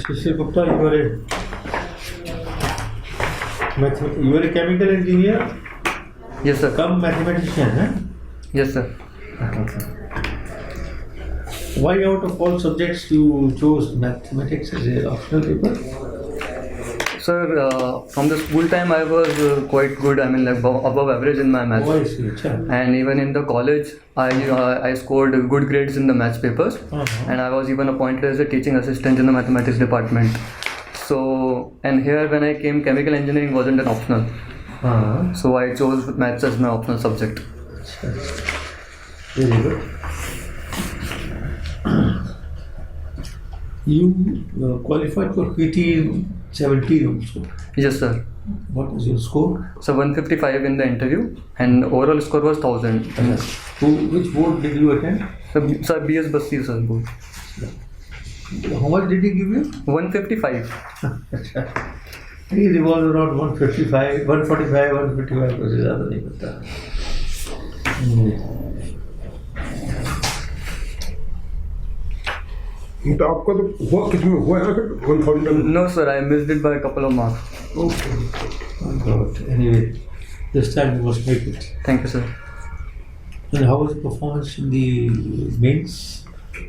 Shishir Gupta, you are a chemical engineer, Yes, sir. come mathematician, huh? Yes, sir. Why out of all subjects you chose mathematics as a optional paper? Sir, from the school time I was quite good. I mean, like above average in my maths. Oh, I see. Acha. And even in the college, I scored good grades in the maths papers, and I was even appointed as a teaching assistant in the mathematics department. So, and here when I came, chemical engineering wasn't an optional. So I chose maths as my optional subject. Very good. You qualified for PT 17 also. Yes, sir. What was your score? So 155 in the interview, and overall score was 1000. Which board did you attend? Sir, BS Basti sir board. How much did he give you? 155. He revolved around 155, 145, 155 कुछ ज़्यादा नहीं पता. तो आपका तो हुआ कितने हुआ है ना फिर 1000? No, sir, I missed it by a couple of marks. Okay. Oh God. Anyway, this time you must make it. Thank you, sir. And how was the performance in the mains?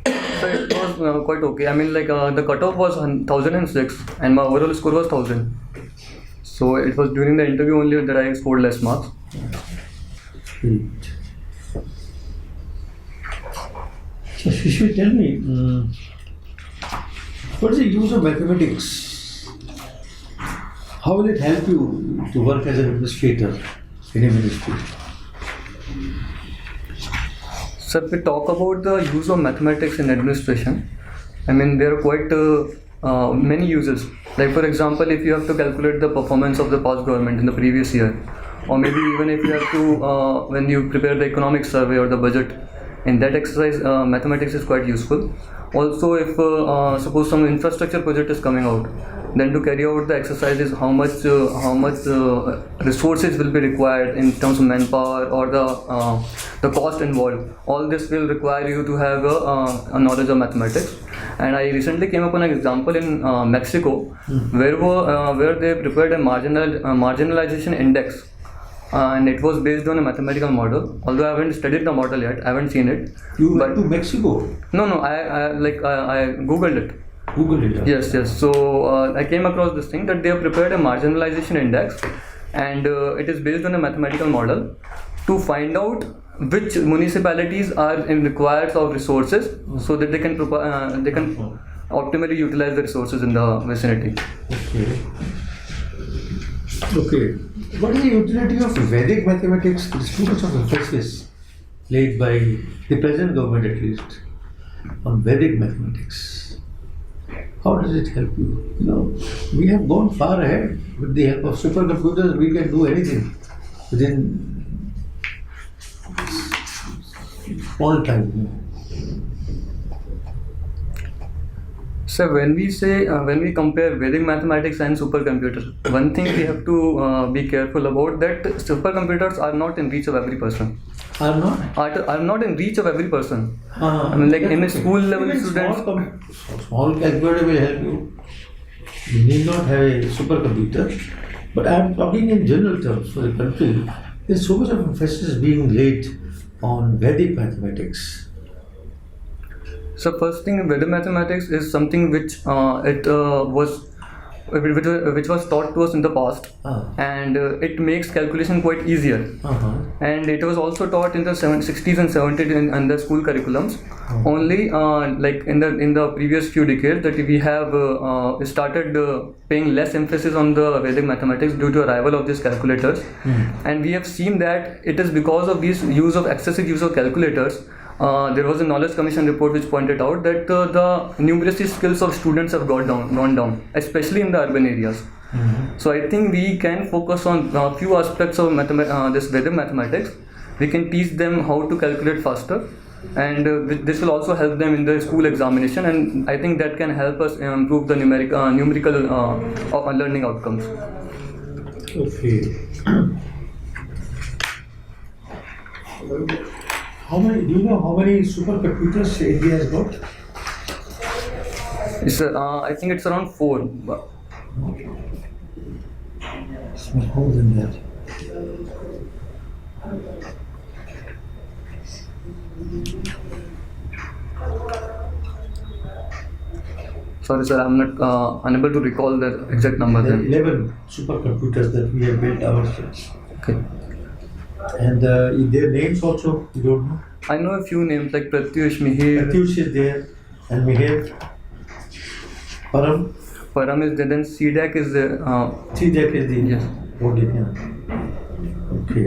So it was quite okay. I mean, like the cutoff was 1006, and my overall score was 1000. So it was during the interview only that I scored less marks. Great. So Shishir, tell me, what is the use of mathematics? How will it help you to work as an administrator in a ministry? So if we talk about the use of mathematics in administration, I mean there are quite many uses. Like for example, if you have to calculate the performance of the past government in the previous year, or maybe even if you have to, when you prepare the economic survey or the budget, in that exercise mathematics is quite useful. Also, if suppose some infrastructure project is coming out, then to carry out the exercises, how much resources will be required in terms of manpower or the cost involved. All this will require you to have a knowledge of mathematics. And I recently came upon an example in Mexico, where they prepared a marginalization index, and it was based on a mathematical model. Although I haven't studied the model yet, I haven't seen it. You went to Mexico? No, I googled it. Google it. Yes. So I came across this thing that they have prepared a marginalization index, and it is based on a mathematical model to find out which municipalities are in required of resources, so that they can optimally utilize the resources in the vicinity. Okay. What is the utility of Vedic mathematics? There is too much of emphasis laid by the present government, at least, on Vedic mathematics. How does it help you? You know, we have gone far ahead. With the help of supercomputers, we can do anything within small time. So when we compare Vedic mathematics and supercomputers, one thing we have to be careful about, that supercomputers are not in reach of every person. Are not? Are not in reach of every person. I mean, like in a school level students. Small calculator will help you. You need not have a supercomputer. But I am talking in general terms for the country. There is so much of emphasis being laid on Vedic mathematics. So first thing, Vedic mathematics is something which which was taught to us in the past, and it makes calculation quite easier. And it was also taught in the 60s and 70s in the school curriculums. Only like in the previous few decades that we have started paying less emphasis on the Vedic mathematics due to arrival of these calculators. And we have seen that it is because of this excessive use of calculators. There was a Knowledge Commission report which pointed out that the numeracy skills of students have gone down, especially in the urban areas. So I think we can focus on a few aspects of this Vedic mathematics. We can teach them how to calculate faster, and this will also help them in the school examination, and I think that can help us improve the numerical learning outcomes. Okay. Do you know how many supercomputers India has got? It's I think it's around 4. It's more than that. Sorry, sir, I'm not unable to recall the exact number. There are Then. 11 supercomputers that we have built ourselves. Okay. And their names also, you don't know. I know a few names like Pratyush, Mihir, Pratyush is there, and Meher, Param, Param is there, then CDAC is there. Tijak is the Yes. body. Yeah. Okay.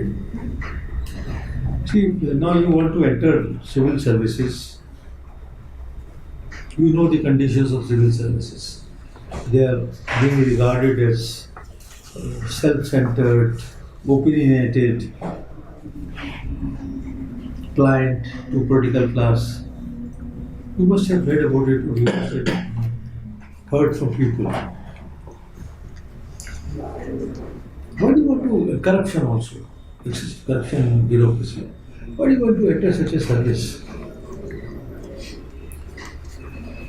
See, now you want to enter civil services. You know the conditions of civil services. They are being regarded as self-centered, opinionated, pliant to political class. You must have read about it, or you must have heard from people. Why do you want to corruption also? It's corruption, bureaucracy. Why do you want to enter such a service?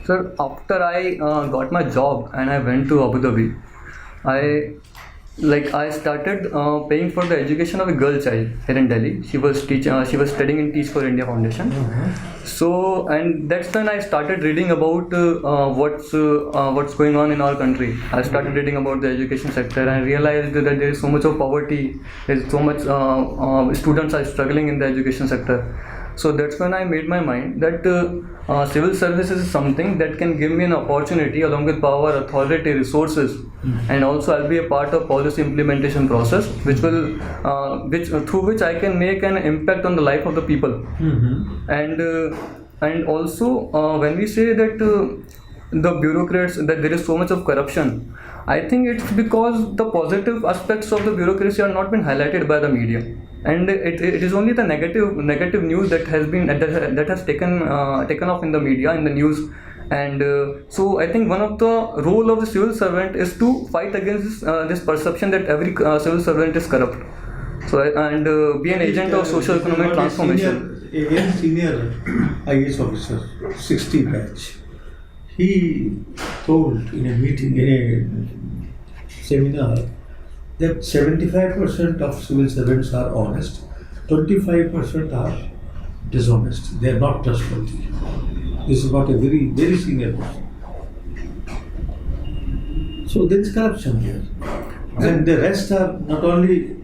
Sir, after I got my job and I went to Abu Dhabi, I started paying for the education of a girl child here in Delhi. She was studying in Teach for India Foundation. So, and that's when I started reading about what's going on in our country. I started reading about the education sector and realized that there is so much of poverty. There's so much students are struggling in the education sector. So that's when I made my mind that civil services is something that can give me an opportunity along with power, authority, resources, and also I'll be a part of policy implementation process, through which I can make an impact on the life of the people. And also when we say that the bureaucrats, that there is so much of corruption, I think it's because the positive aspects of the bureaucracy are not been highlighted by the media, and it is only the negative news that has taken off in the media, in the news. And so I think one of the role of the civil servant is to fight against this perception that every civil servant is corrupt. So and be an agent of socio-economic transformation. A very senior IAS officer, 60 batch. He told in a meeting, in a seminar, that 75% of civil servants are honest, 25% are dishonest. They are not trustworthy. This is what a very, very senior person. So there is corruption here. And the rest are not only,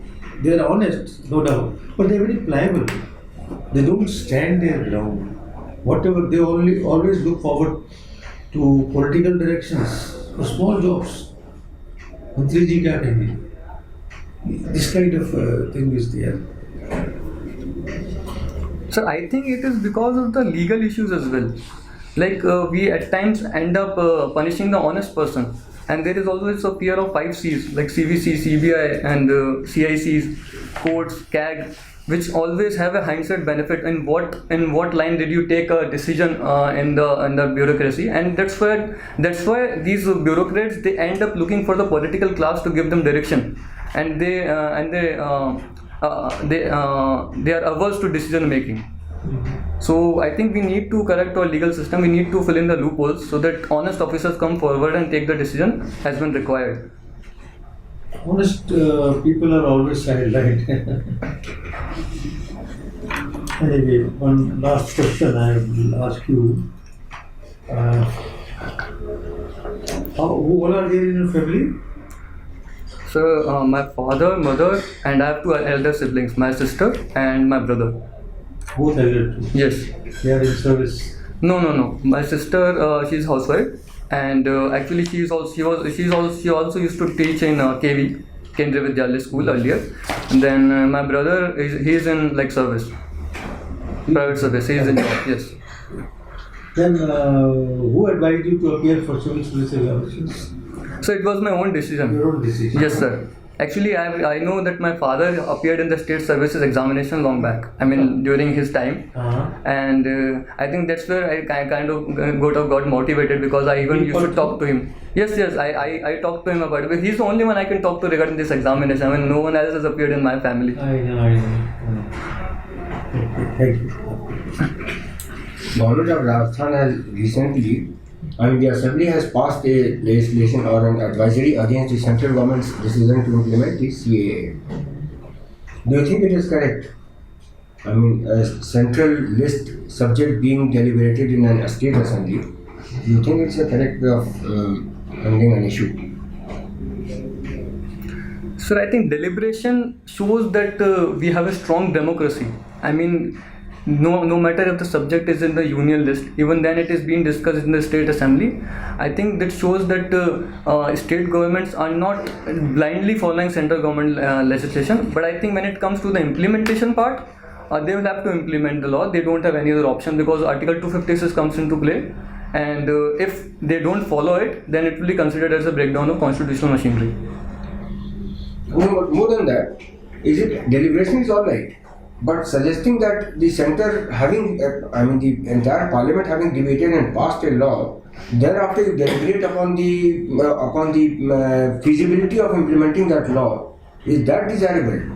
they are honest, no doubt, but they are very pliable. They don't stand their ground. Whatever, they always look forward to political directions or small jobs. Mantri ji kya kenge? This kind of thing is there. So I think it is because of the legal issues as well. Like we at times end up punishing the honest person, and there is always a fear of 5 C's like CVC, CBI, and CICs, courts, CAG, which always have a hindsight benefit in what line did you take a decision in the bureaucracy, and that's why these bureaucrats, they end up looking for the political class to give them direction, and they are averse to decision making. So I think we need to correct our legal system. We need to fill in the loopholes so that honest officers come forward and take the decision as when required. Honest people are always sidelined. Anyway, one last question I will ask you. Who all are there in your family? So my father, mother, and I have 2 elder siblings, my sister and my brother. Both elder too? Yes. They are in service? No. My sister, she's housewife, and actually she also used to teach in KV, Kendriya Vidyalaya School earlier. And then my brother he's in like service, private service. He's in job. Yes. Then who advised you to appear for civil service examinations? So it was my own decision. Your own decision? Yes, sir. Actually, I know that my father appeared in the state services examination long back. I mean, during his time, and I think that's where I kind of got motivated, because I even used to talk to him. Yes, I talked to him about it. He's the only one I can talk to regarding this examination. I mean, no one else has appeared in my family. I know. Okay, thank you. Government of Rajasthan has recently I mean, the assembly has passed a legislation or an advisory against the central government's decision to implement the CAA. Do you think it is correct? I mean, a central list subject being deliberated in an state assembly, do you think it's a correct way of handling an issue? Sir, I think deliberation shows that we have a strong democracy. I mean, no matter if the subject is in the union list, even then it is being discussed in the state assembly. I think that shows that state governments are not blindly following central government legislation. But I think when it comes to the implementation part, they will have to implement the law. They don't have any other option because Article 256 comes into play. And if they don't follow it, then it will be considered as a breakdown of constitutional machinery. More than that, is it deliberation is all right, but suggesting that the center having, the entire parliament having debated and passed a law, thereafter you deliberate upon the feasibility of implementing that law, is that desirable?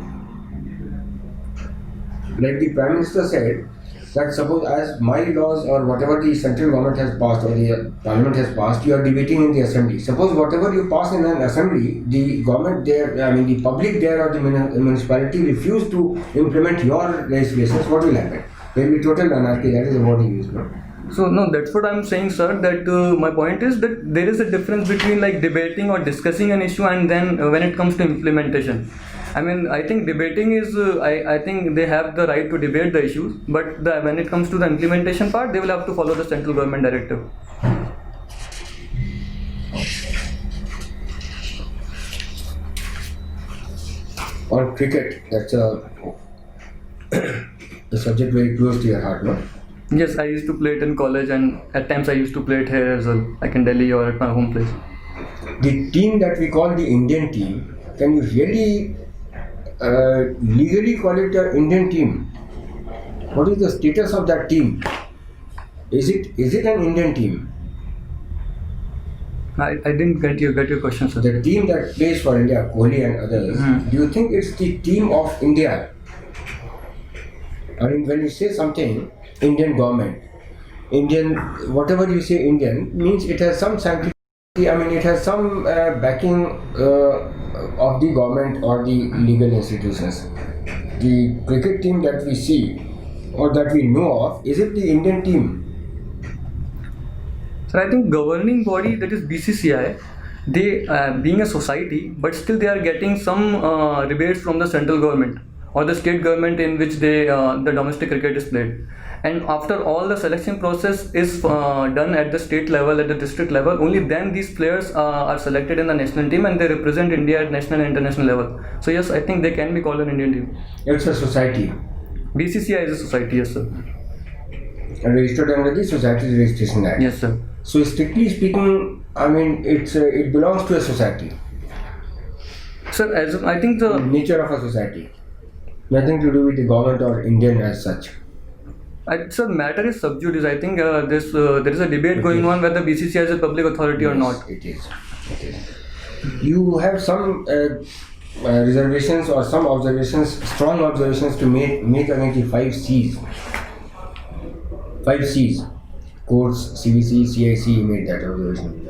Like the Prime Minister said, that suppose as my laws or whatever the central government has passed or the parliament has passed, you are debating in the assembly. Suppose whatever you pass in an assembly, the government there, the public there or the municipality refuse to implement your legislations, what will happen? There will be total anarchy. That is the word you use. No? So no, that's what I'm saying, sir, that my point is that there is a difference between like debating or discussing an issue and then when it comes to implementation. I mean, I think debating is, I think they have the right to debate the issues, but when it comes to the implementation part, they will have to follow the central government directive. On cricket, that's a subject very close to your heart, no? Yes, I used to play it in college and at times I used to play it here as well, like in Delhi or at my home place. The team that we call the Indian team, can you really legally call it an Indian team? What is the status of that team? Is it an Indian team? I didn't get your question, sir. The team that plays for India, Kohli and others, do you think it's the team of India? I mean, when you say something, Indian government, Indian, whatever you say Indian, means it has some sanctity, it has some backing of the government or the legal institutions. The cricket team that we see or that we know of, is it the Indian team? So I think governing body, that is BCCI, they being a society, but still they are getting some rebates from the central government or the state government in which the domestic cricket is played. And after all the selection process is done at the state level, at the district level, only then these players are selected in the national team and they represent India at national and international level. So yes, I think they can be called an Indian team. It's a society. BCCI is a society, yes sir. And registered under the Society Registration Act. Yes sir. So strictly speaking, it belongs to a society. Sir, as I think the nature of a society, nothing to do with the government or Indian as such. Sir, matter is sub judice. I think there is a debate going on whether BCCI is a public authority or not. It is. You have some reservations or some observations, strong observations to make against the 5 C's. 5 C's. Courts, CBC, CIC, you made that observation.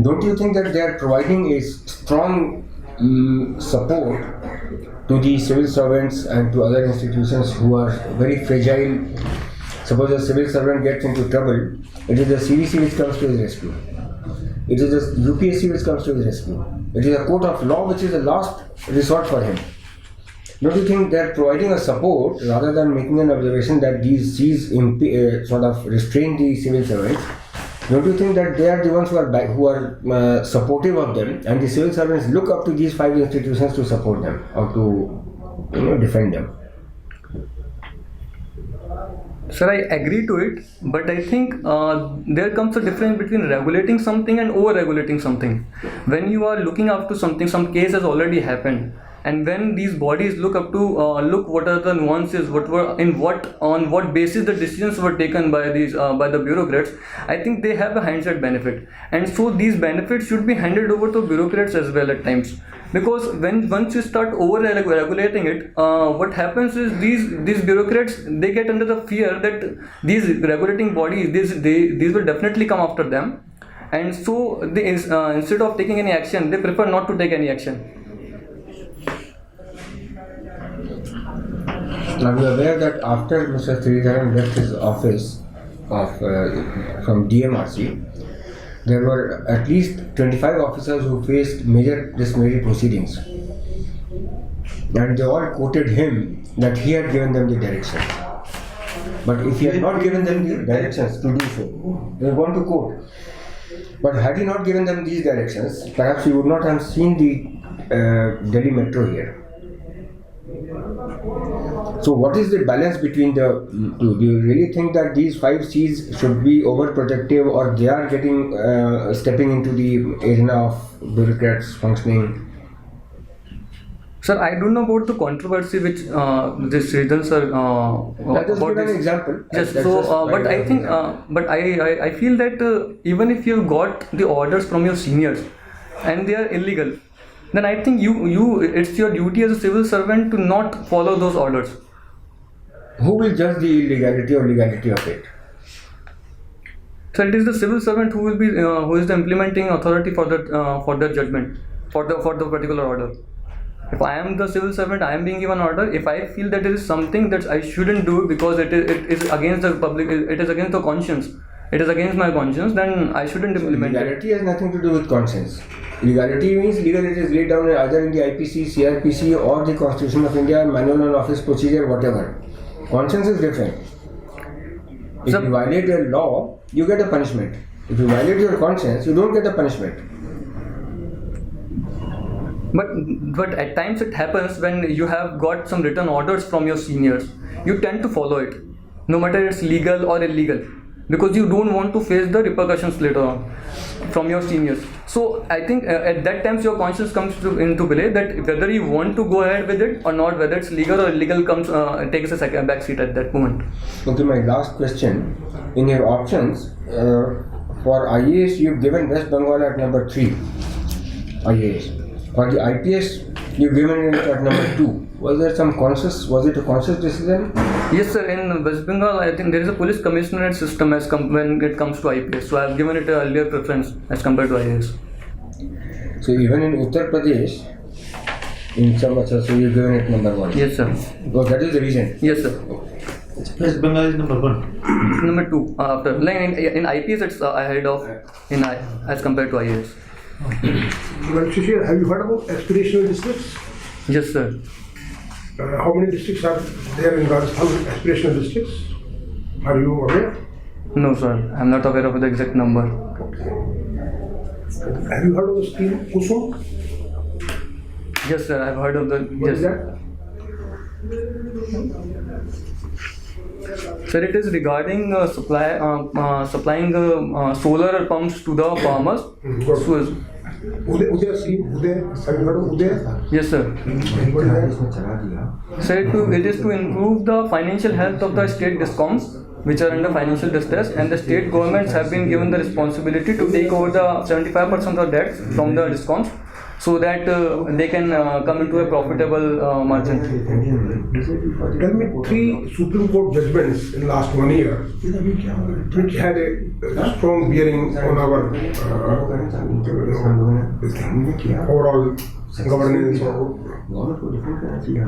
Don't you think that they are providing a strong support to the civil servants and to other institutions who are very fragile? Suppose a civil servant gets into trouble, it is the CBC which comes to his rescue. It is the UPSC which comes to his rescue. It is a court of law which is the last resort for him. Don't you think they are providing a support rather than making an observation that these C's sort of restrain the civil servants? Don't you think that they are the ones who are supportive of them, and the civil servants look up to these 5 institutions to support them or to defend them? Sir, I agree to it, but I think there comes a difference between regulating something and over-regulating something. When you are looking up to something, some case has already happened, and when these bodies look up to look what are the nuances, on what basis the decisions were taken by the bureaucrats, I think they have a hindsight benefit, and so these benefits should be handed over to bureaucrats as well at times. Because once you start over regulating it, what happens is these bureaucrats, they get under the fear that these regulating bodies, these will definitely come after them, and so they instead of taking any action, they prefer not to take any action. Are you aware that after Mr. Sridharan left his office from DMRC, there were at least 25 officers who faced major disciplinary proceedings, and they all quoted him that he had given them the directions. But if he had not given them the directions to do so, they were going to court. But had he not given them these directions, perhaps we would not have seen the Delhi Metro here. So what is the balance between the two? Do you really think that these 5 C's should be overprotective, or they are getting stepping into the arena of bureaucrats functioning? Sir, I don't know about the controversy which this Sridhar sir Let us about give an this. example. Yes, That's so just but like I an think example. but I feel that even if you got the orders from your seniors and they are illegal, then I think you it's your duty as a civil servant to not follow those orders. Who will judge the illegality or legality of it? So it is the civil servant who will be who is the implementing authority for the judgment for the particular order. If I am the civil servant, I am being given order. If I feel that it is something that I shouldn't do because it is against the public, it is against the conscience, it is against my conscience, then I shouldn't implement it. Legality has nothing to do with conscience. Legality means legality is laid down either in the IPC, CRPC, or the Constitution of India, Manual on Office Procedure, whatever. Conscience is different. If Sir, you violate a law, you get a punishment. If you violate your conscience, you don't get a punishment. But at times it happens when you have got some written orders from your seniors, you tend to follow it, no matter it's legal or illegal, because you don't want to face the repercussions later on from your seniors. So I think at that times your conscience comes into play, that whether you want to go ahead with it or not, whether it's legal or illegal takes a back seat at that moment. Okay, my last question. In your options, for IAS, you've given West Bengal at number 3. IAS. For the IPS, you've given it at number 2. Was it a conscious decision? Yes, sir. In West Bengal, I think there is a police commissionerate system when it comes to IPS. So I have given it an earlier preference as compared to IAS. So even in Uttar Pradesh, in Samachar, so you've given it number 1. Yes, sir. Oh, that is the reason. Yes, sir. West Bengal is number 1. Number 2. After like in IPS, it's ahead of as compared to IAS. Well, Shishir, have you heard about aspirational districts? Yes, sir. How many districts are there in Rajasthan, aspirational districts? Are you aware? No, sir. I'm not aware of the exact number. Have you heard of the scheme Kusum? Yes, sir. I've heard of the. What is Yes, that? sir. It is regarding supplying solar pumps to the farmers. So, Uday scheme, Uday. Have you heard of Uday? yes, sir. What is that? So it is to improve the financial health of the state discoms, which are under financial distress, and the state governments have been given the responsibility to take over the 75% of debts from the discoms, so that they can come into a profitable margin. Tell me 3 Supreme Court judgments in last 1 year which had a strong bearing on our overall governance.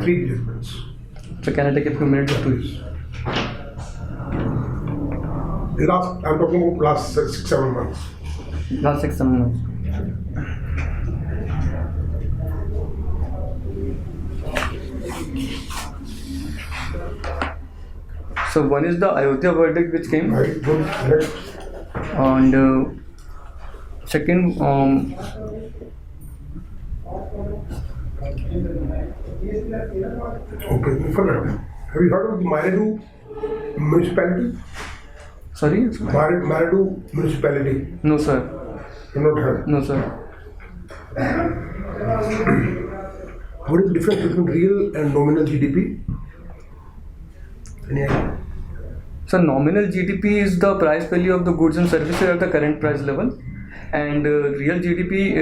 3 judgments. So can I take a few minutes to? I'm talking about last 6-7 months. Last 6-7 months. So one is the Ayodhya verdict which came, Right? Good. Next. and second, Okay. Forget. Have you heard of the Maredu municipality? sorry, Maredu municipality. no sir, You not heard. no sir. What is the difference between real and nominal GDP? Any idea? So nominal GDP is the price value of the goods and services at the current price level, and real GDP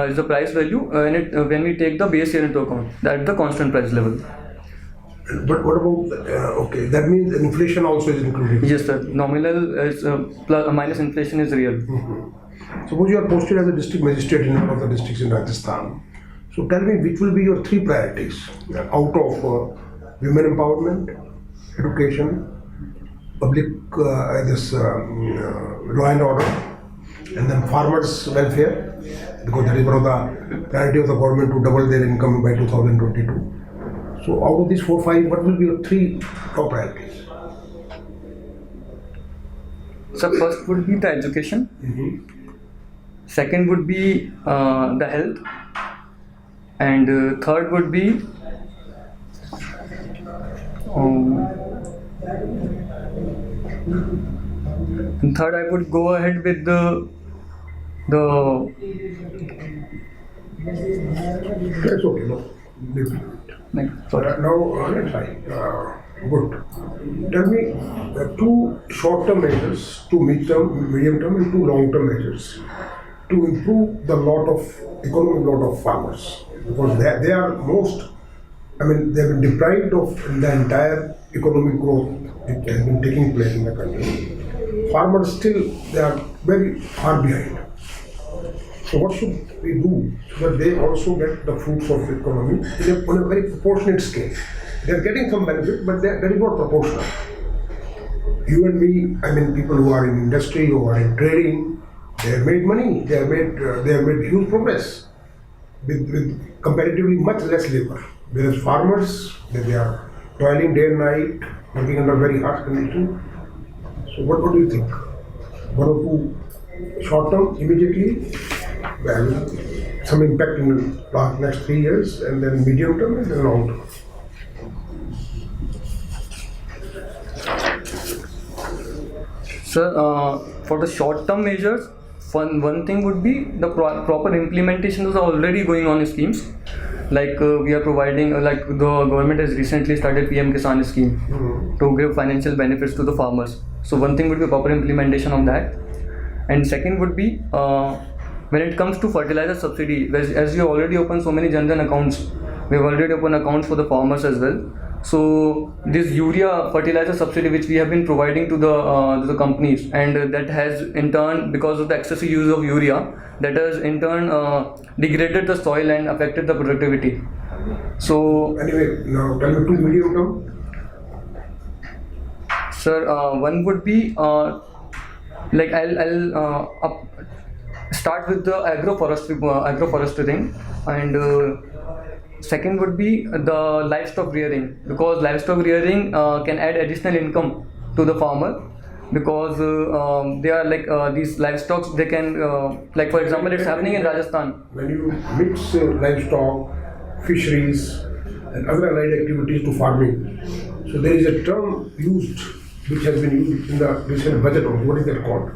is the price value when we take the base year into account. That's the constant price level. But what about, okay, that means inflation also is included. Yes, sir. Nominal is plus minus inflation is real. Suppose you are posted as a district magistrate in one of the districts in Rajasthan. So tell me, which will be your three priorities out of women empowerment, education, public law and order, and then farmers' welfare, because that is one of the priority of the government to double their income by 2022. So out of these 4, 5, what will be your three top priorities? So first would be the education. Second would be the health, and third would be and third I would go ahead with the That's okay, no. Leave it. Now, let's try. Good. Tell me two short-term measures, two medium-term, and two long-term measures to improve the economic lot of farmers, because they are most. I mean, they have been deprived of the entire economic growth that has been taking place in the country. Farmers still, they are very far behind. So what should we do so that they also get the fruits of the economy on a very proportionate scale? They are getting some benefit, but that is not proportional. You and me, I mean, people who are in industry, who are in trading, they have made money. They have made huge progress with comparatively much less labor. Whereas farmers, they are toiling day and night, working under very harsh conditions. So what do you think? One or two short term, immediately, well, some impact in the next 3 years, and then medium term, and then long term. Sir, for the short-term measures, one thing would be the proper implementation is already going on in schemes. Like we are providing, like the government has recently started PM Kisan scheme to give financial benefits to the farmers. So one thing would be proper implementation of that, and second would be when it comes to fertilizer subsidy. As you already opened so many Jan Dhan accounts, we have already opened accounts for the farmers as well. So this urea fertilizer subsidy which we have been providing to the companies, and that has in turn, because of the excessive use of urea, that has in turn degraded the soil and affected the productivity. So anyway, now tell me two medium term. Sir, one would be like I'll start with the agroforestry thing, and second would be the livestock rearing, because livestock rearing can add additional income to the farmer, because they are like these livestock, they can like for example it's happening in Rajasthan. When you mix livestock, fisheries and other allied activities to farming, so there is a term used which has been used in the recent budget also. What is that called?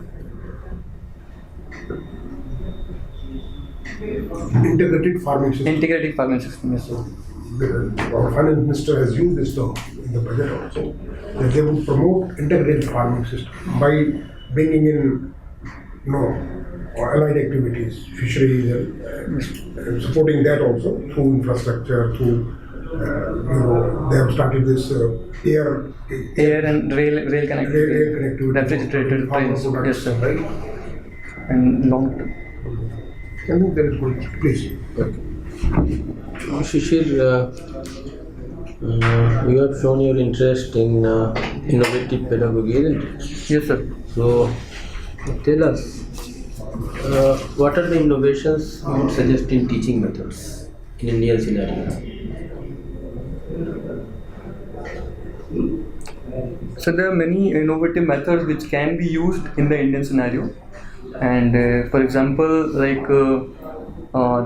Integrated farming system. Integrated farming system, yes. Our finance minister has used this term in the budget also, that they would promote integrated farming system by bringing in, allied activities, fisheries, and supporting that also through infrastructure, through they have started this air and rail connectivity, refrigerated trains, yes sir, right? And long term. I think that is good. Please. Shishir, you have shown your interest in innovative pedagogy, isn't it? Yes, sir. So, tell us, what are the innovations you would suggest in teaching methods in Indian scenario? So there are many innovative methods which can be used in the Indian scenario, and for example, like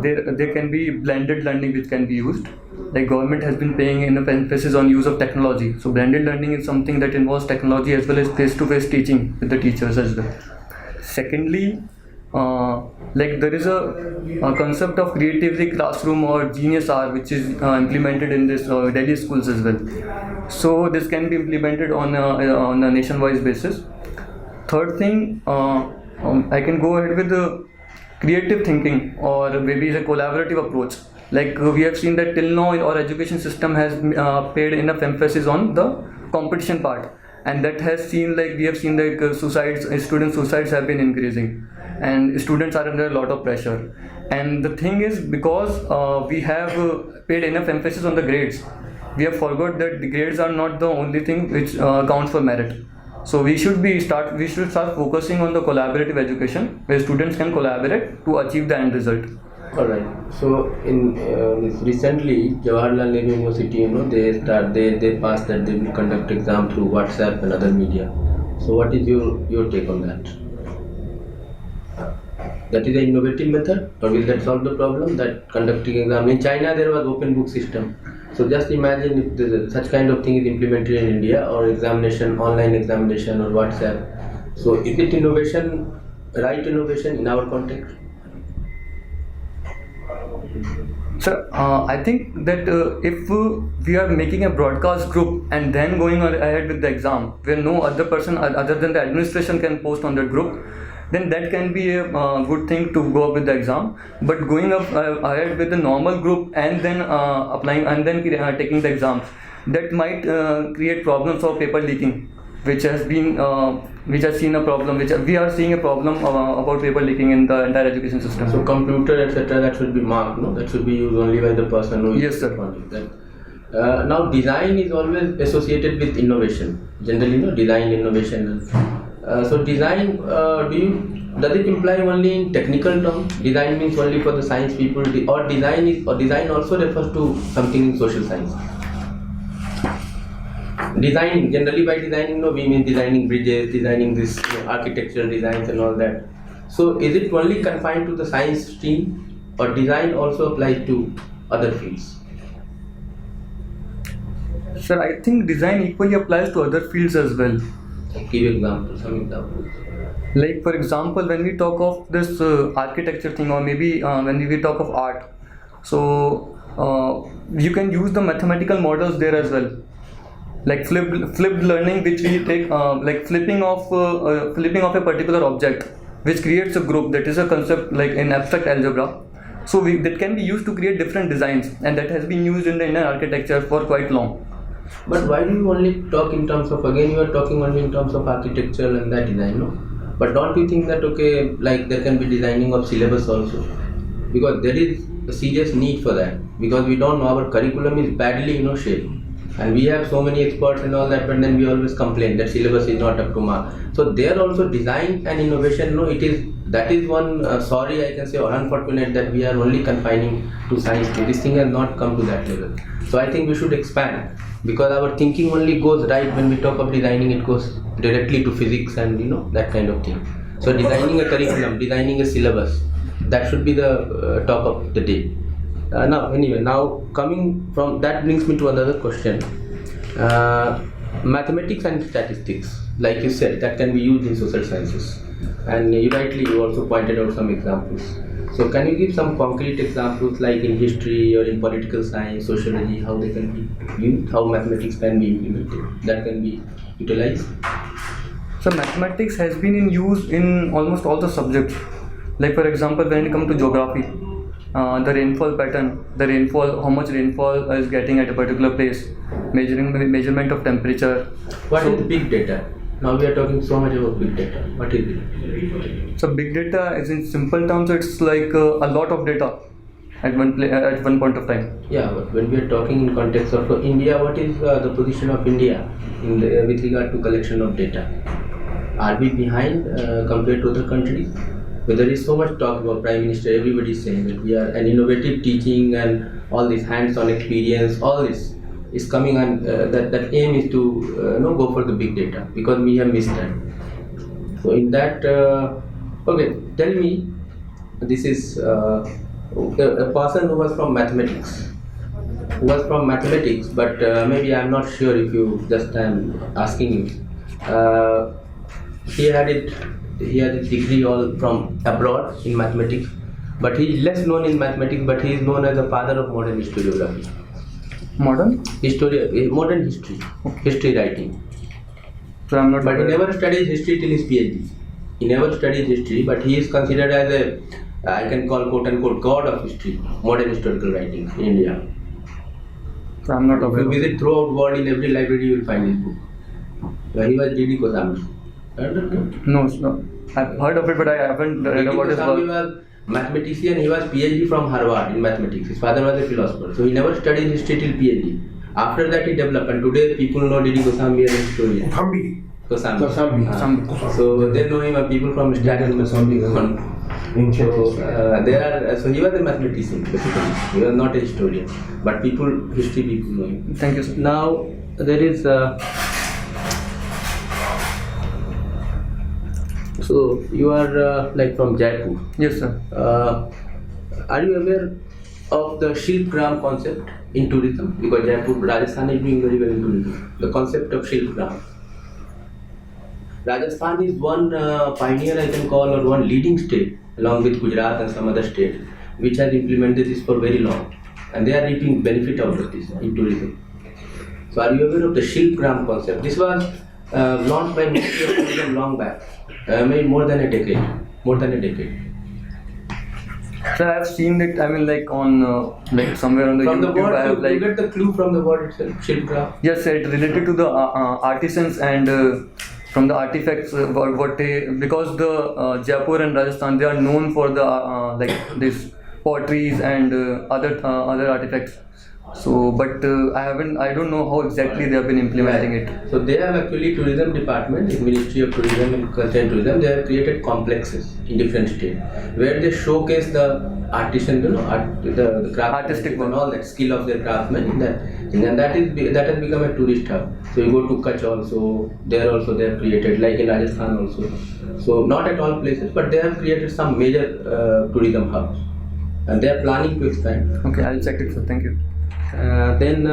there can be blended learning which can be used. Like government has been paying enough emphasis on use of technology. So blended learning is something that involves technology as well as face-to-face teaching with the teachers as well. Secondly, like there is a concept of creativity classroom or genius hour which is implemented in this Delhi schools as well. So this can be implemented on a nationwide basis. Third thing, I can go ahead with the creative thinking or maybe a collaborative approach. Like we have seen that till now our education system has paid enough emphasis on the competition part, and that has seen like we have seen like student suicides have been increasing, and students are under a lot of pressure. And the thing is, because we have paid enough emphasis on the grades, we have forgot that the grades are not the only thing which counts for merit. So we should start focusing on the collaborative education where students can collaborate to achieve the end result. All right. So in recently, Jawaharlal Nehru University, they passed that they will conduct exam through WhatsApp and other media. So what is your take on that? That is an innovative method, or will that solve the problem that conducting exam? In China, there was open book system. So just imagine if such kind of thing is implemented in India, or examination, online examination, or WhatsApp. So is it innovation, right innovation in our context? Sir, I think that if we are making a broadcast group and then going ahead with the exam, where no other person other than the administration can post on that group, then that can be a good thing to go up with the exam. But going up ahead with the normal group and then applying and then taking the exams, that might create problems of paper leaking, which has seen a problem, which we are seeing a problem about paper leaking in the entire education system. So computer, etc., that should be marked, no? That should be used only by the person who is. Yes, sir. Now design is always associated with innovation. Generally, design, innovation. So design, does it imply only in technical terms? Design means only for the science people, or design also refers to something in social science? Designing, generally by designing, we mean designing bridges, designing this architectural designs and all that. So is it only confined to the science stream, or design also applies to other fields? Sir, I think design equally applies to other fields as well. Give examples, some examples. Like for example, when we talk of this architecture thing, or maybe when we talk of art, so you can use the mathematical models there as well. Like flipped learning, which we take like flipping of a particular object, which creates a group. That is a concept like in abstract algebra. So that can be used to create different designs, and that has been used in the Indian architecture for quite long. But why do you only talk in terms of, again you are talking only in terms of architecture and that design, no? But don't you think that, okay, like there can be designing of syllabus also? Because there is a serious need for that. Because we don't know, our curriculum is badly, shaped. And we have so many experts and all that, but then we always complain that syllabus is not up to mark. So there also design and innovation, that is one, sorry I can say, or unfortunate that we are only confining to science. This thing has not come to that level. So I think we should expand, because our thinking only goes right when we talk of designing, it goes directly to physics and that kind of thing. So designing a curriculum, designing a syllabus, that should be the talk of the day. Now coming from that brings me to another question. Mathematics and statistics, like you said, that can be used in social sciences, and you also pointed out some examples. So can you give some concrete examples, like in history or in political science, sociology, how they can be used, how mathematics can be implemented, that can be utilized? So mathematics has been in use in almost all the subjects. Like for example, when it comes to geography, the rainfall pattern, how much rainfall is getting at a particular place, measurement of temperature. What is big data? Now we are talking so much about big data. What is it? So big data is, in simple terms, it's like a lot of data at one point of time. Yeah, but when we are talking in context of India, what is the position of India with regard to collection of data? Are we behind compared to other countries? But there is so much talk about Prime Minister, everybody is saying that we are an innovative teaching and all this hands-on experience, all this is coming, and that aim is to go for the big data, because we have missed that. So in that, okay, tell me, this is a person who was from mathematics, but maybe I'm not sure if you, just I'm asking you, he had a degree all from abroad in mathematics, but he is less known in mathematics, but he is known as the father of modern historiography. Modern history, history writing. So I'm not. But he never studied history till his PhD. He never studied history, but he is considered as I can call quote unquote god of history, modern historical writings in India. So I'm not If aware you of it. visit throughout world, in every library you will find his book. He was D.D. Goswami. No. I've heard of it, but I haven't read D.D. about his Goswami work. was mathematician. He was PhD from Harvard in mathematics. His father was a philosopher, so he never studied history till PhD. After that, he developed, and today people know D.D. Goswami as a historian. Thambi. Goswami. Some- So they know him. People from studying Goswami. Ancient So history. so he was a mathematician basically. He was not a historian, but history people know him. Thank you, sir. Now there is. So you are like from Jaipur. Yes, sir. Are you aware of the Shilpgram concept in tourism? Because Jaipur, Rajasthan is doing very well in tourism. The concept of Shilpgram. Rajasthan is one pioneer, I can call, or one leading state, along with Gujarat and some other states, which has implemented this for very long, and they are reaping benefit out of this in tourism. So, are you aware of the Shilpgram concept? This was launched by Ministry of Tourism long back, maybe more than a decade. Sir, I've seen it. I mean, like on like somewhere on the From the YouTube. word, I have you like get the clue from the word itself, Shilpgram. yes, sir, it related to the artisans and from the artifacts. What they, because the Jaipur and Rajasthan, they are known for the like this potteries and other artifacts. So, but I don't know how exactly they have been implementing it. So they have actually tourism department in Ministry of Tourism and Culture and Tourism. They have created complexes in different states where they showcase the artisan, the craft, Artistic and work. all that skill of their craftsmen. And that has become a tourist hub. So you go to Kutch also. There also they have created, like in Rajasthan also. So not at all places, but they have created some major tourism hubs, and they are planning to expand. Okay, I'll check it, sir. Thank you. Then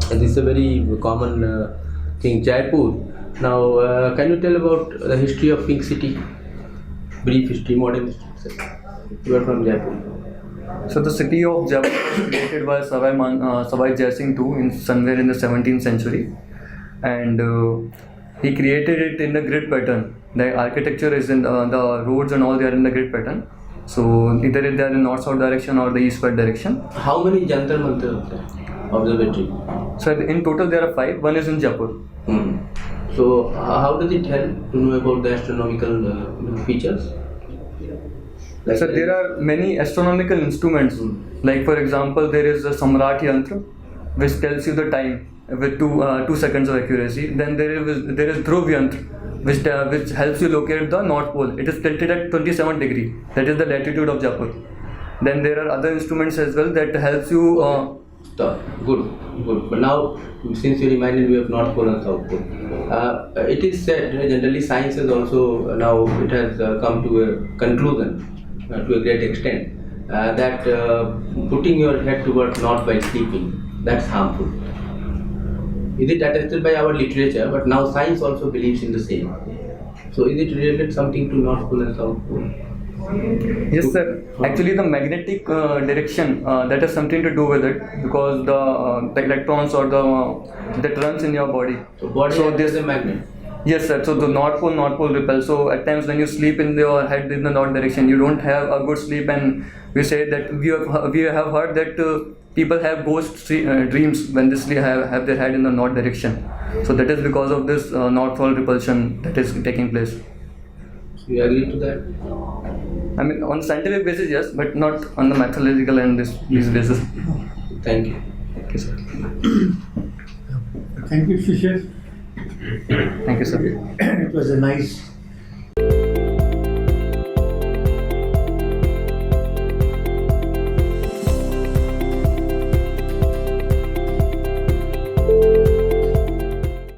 this is a very common thing, Jaipur. Now, can you tell about the history of Pink City? Brief history, modern history. You are from Jaipur. So the city of Jaipur was created by Savai Jai Singh II in somewhere in the 17th century, and he created it in the grid pattern. The architecture is in the roads and all, they are in the grid pattern. So either they are in north-south direction or the east-west direction. How many Jantar Mantar are there? Observatory. So in total there are 5. One is in Jaipur. So how does it help to know about the astronomical features? Like So there are many astronomical instruments. Like for example, there is a Samrat Yantra, which tells you the time with 2 seconds of accuracy. Then there is Dhruv Yantra, which helps you locate the North Pole. It is tilted at 27 degree. That is the latitude of Jaipur. Then there are other instruments as well that helps you. Stop. Good. But now, since you reminded me of North Pole and South Pole, it is said generally science is also now it has come to a conclusion to a great extent that putting your head towards north while sleeping, that's harmful. Is it attested by our literature? But now science also believes in the same. So is it related something to North Pole and South Pole? Yes, sir. Actually, the magnetic direction that has something to do with it, because the electrons or that runs in your body. So body So acts this as a magnet. Yes, sir. So the North Pole repels. So at times when you sleep in your head in the north direction, you don't have a good sleep, and we say that we have heard that people have ghost dreams when they sleep, have their head in the north direction. So that is because of this North Pole repulsion that is taking place. So you agree to that? I mean, on scientific basis, yes, but not on the methodological and these basis. Thank you. Okay, sir. Thank you, Shishir. Thank you, sir. It was a nice